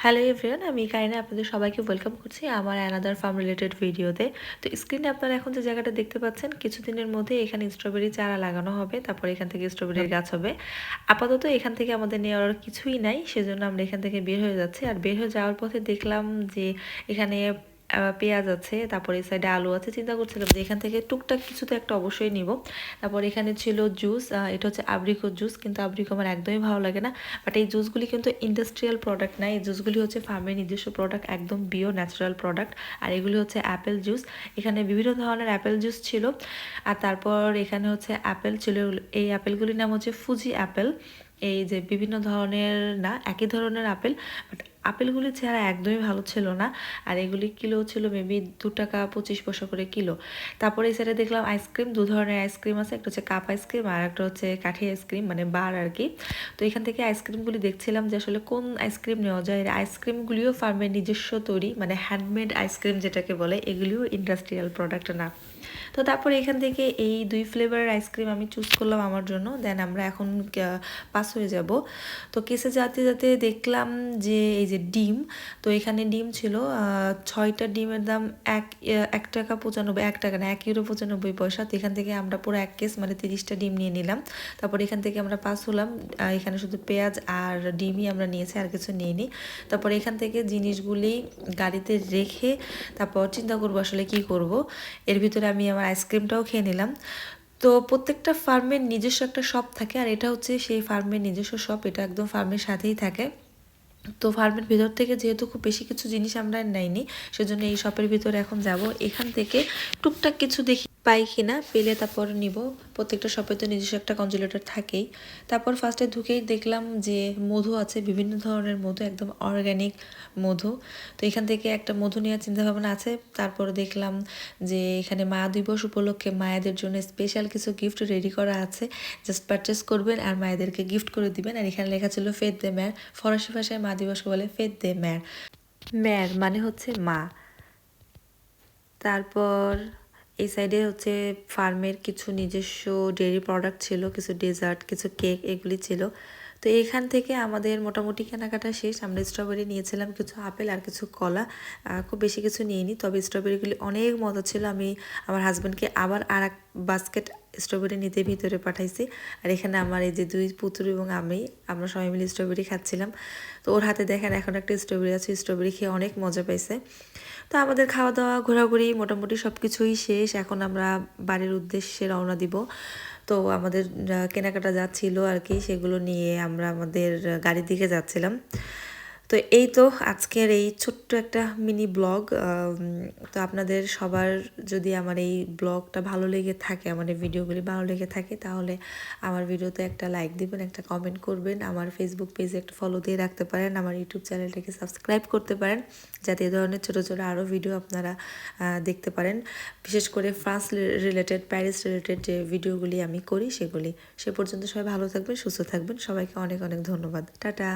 Hello everyone, আমি কারিনা আপনাদের সবাইকে ওয়েলকাম করছি আমার অ্যানাদার ফার্ম রিলেটেড ভিডিওতে। তো স্ক্রিনে আপনারা এখন যে জায়গাটা দেখতে পাচ্ছেন, কিছুদিনের মধ্যে এখানে স্ট্রবেরি চারা লাগানো হবে, তারপর এখান থেকে স্ট্রবেরির গাছ হবে। আপাতত এখান থেকে আমাদের নেওয়ার কিছুই নাই, সেজন্য আমরা এখান থেকে বের হয়ে যাচ্ছি। আর বের হয়ে যাওয়ার পথে দেখলাম যে এখানে পেঁয়াজ আছে, তারপর এই সাইডে আলু আছে। চিন্তা করছিলাম যে এখান থেকে টুকটাক কিছু তো একটা অবশ্যই নিব। তারপর এখানে ছিল জুস, এটা হচ্ছে আব্রিকো জুস, কিন্তু আব্রিকো আমার একদমই ভালো লাগে না। বাট এই জুসগুলি কিন্তু ইন্ডাস্ট্রিয়াল প্রোডাক্ট না, এই জুসগুলি হচ্ছে ফার্মের নিজস্ব প্রোডাক্ট, একদম বিও ন্যাচারাল প্রোডাক্ট। আর এগুলি হচ্ছে অ্যাপেল জুস। এখানে বিভিন্ন ধরনের অ্যাপেল জুস ছিল। আর তারপর এখানে হচ্ছে অ্যাপেল ছিল, এই অ্যাপেলগুলির নাম হচ্ছে ফুজি অ্যাপেল। এই যে বিভিন্ন ধরনের না, একই ধরনের আপেল, বাট আপেলগুলি চেহারা একদমই ভালো ছিল না। আর এগুলি কিলো ছিল মেবি 2 টাকা 25 পয়সা করে কিলো। তারপরে এই সাইডে দেখলাম আইসক্রিম, দু ধরনের আইসক্রিম আছে, একটা হচ্ছে কাপ আইসক্রিম আর একটা হচ্ছে কাঠি আইসক্রিম, মানে বার আর কি। তো এখান থেকে আইসক্রিমগুলি দেখছিলাম যে আসলে কোন আইসক্রিম নেওয়া যায়। এর আইসক্রিমগুলিও ফার্মের নিজস্ব তৈরি, মানে হ্যান্ডমেড আইসক্রিম যেটাকে বলে, এগুলিও ইন্ডাস্ট্রিয়াল প্রোডাক্ট না। তো তারপরে এখান থেকে এই 2 ফ্লেভারের আইসক্রিম আমি চুজ করলাম আমার জন্য। দেন আমরা এখন পাস হয়ে যাব। তো কেসে যাতে যাতে দেখলাম যে এই যে ডিম, তো এখানে ডিম ছিল 6টা ডিমের দাম 1 টাকা 95, 1 টাকা না, 1 ইউরো 95 পয়সা। তো এখান থেকে আমরা পুরো 1 কেস মানে 30টা ডিম নিয়ে নিলাম। তারপর এখান থেকে আমরা পাস হলাম। এখানে শুধু পেঁয়াজ আর ডিমই আমরা নিয়েছি, আর কিছু নিইনি। তারপর এখান থেকে জিনিসগুলি গাড়িতে রেখে তারপর চিন্তা করবো আসলে কি করব। এর ভিতরে আমি আমার আইসক্রিমটাও খেয়ে নিলাম। তো প্রত্যেকটা ফার্মের নিজস্ব একটা শপ থাকে, আর এটা হচ্ছে সেই ফার্মের নিজস্ব শপ, এটা একদম ফার্মের সাথেই থাকে। তো ফার্মের ভিতর থেকে যেহেতু খুব বেশি কিছু জিনিস আমরা নেইনি, সেজন্য এই শপের ভিতরে এখন যাব। এখান থেকে টুকটাক কিছু দেখি পাই কিনা, পেলে তারপর নিব। প্রত্যেকটা শপে তো নিজস্ব একটা কনজুলেটর থাকেই। তারপর ফার্স্টে ঢুকেই দেখলাম যে মধু আছে, বিভিন্ন ধরনের মধু, একদম অর্গ্যানিক মধু। তো এখান থেকে একটা মধু নেওয়ার চিন্তাভাবনা আছে। তারপর দেখলাম যে এখানে মা দিবস উপলক্ষে মায়েদের জন্য স্পেশাল কিছু গিফট রেডি করা আছে, জাস্ট পারচেস করবেন আর মায়েদেরকে গিফট করে দিবেন। আর এখানে লেখা ছিল ফেদ দে ম্যার, ফরাসি ভাষায় মা দিবসকে বলে ফেদ দে ম্যার। ম্যার মানে হচ্ছে মা। তারপর এই সাইডে হচ্ছে ফার্মের কিছু নিজস্ব ডেয়ারি প্রোডাক্ট ছিল, কিছু ডেজার্ট, কিছু কেক, এগুলি ছিল। তো এখান থেকে আমাদের মোটামুটি কেনাকাটা শেষ। আমরা স্ট্রবেরি নিয়েছিলাম, কিছু আপেল আর কিছু কলা, খুব বেশি কিছু নিইনি। তবে স্ট্রবেরিগুলি অনেক মজা ছিল। আমি আমার হাজব্যান্ডকে আবার আর এক বাস্কেট স্ট্রবেরি নিতে ভিতরে পাঠাইছি। আর এখানে আমার এই যে 2 পুত্র এবং আমরা সবাই মিলে স্ট্রবেরি খাচ্ছিলাম। তো ওর হাতে দেখেন এখন একটা স্ট্রবেরি আছে, স্ট্রবেরি খেয়ে অনেক মজা পাইছে। তো আমাদের খাওয়া দাওয়া ঘোরাঘুরি মোটামুটি সব কিছুই শেষ। এখন আমরা বাড়ির উদ্দেশ্যে রওনা দিব। তো আমাদের কেনাকাটা যা ছিল আর কি, সেগুলো নিয়ে আমরা আমাদের গাড়ির দিকে যাচ্ছিলাম। তো এই তো আজকের এই ছোট্ট একটা মিনি ব্লগ। তো আপনাদের সবার যদি আমার এই ব্লগটা ভালো লেগে থাকে, আমার এই ভিডিওগুলি ভালো লেগে থাকে, তাহলে আমার ভিডিওতে একটা লাইক দিবেন, একটা কমেন্ট করবেন, আমার ফেসবুক পেজে একটা ফলো দিয়ে রাখতে পারেন, আমার ইউটিউব চ্যানেলটাকে সাবস্ক্রাইব করতে পারেন, যাতে এই ধরনের ছোটো ছোটো আরও ভিডিও আপনারা দেখতে পারেন। বিশেষ করে ফ্রান্স রিলেটেড, প্যারিস রিলেটেড যে ভিডিওগুলি আমি করি সেগুলি। সে পর্যন্ত সবাই ভালো থাকবেন, সুস্থ থাকবেন। সবাইকে অনেক অনেক ধন্যবাদ। টাটা।